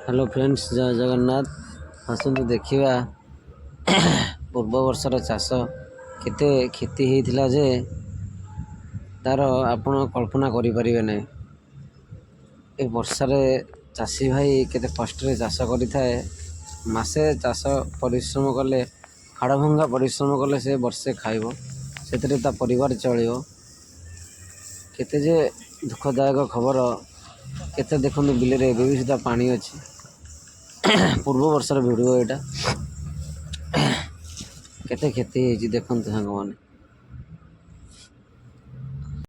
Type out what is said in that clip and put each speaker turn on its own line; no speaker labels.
Hello friends, जय जगन्नाथ। आसतु देखा पूर्व वर्षर चाष केते क्षति होता जे तार आपण कल्पना करें ना। ए वर्षार चाषी भाई केते कष्ट चाष करें। मसे चाष परिश्रम कले हाड़भंगा परिश्रम कले से वर्षे खाइब से परिवार चलो केते जे दुखदायक खबर। केते देखो बिल भी सुधा पानी अच्छी पूर्व वर्षर भिडियो यहाँ केते क्षति देखते सांग मैंने।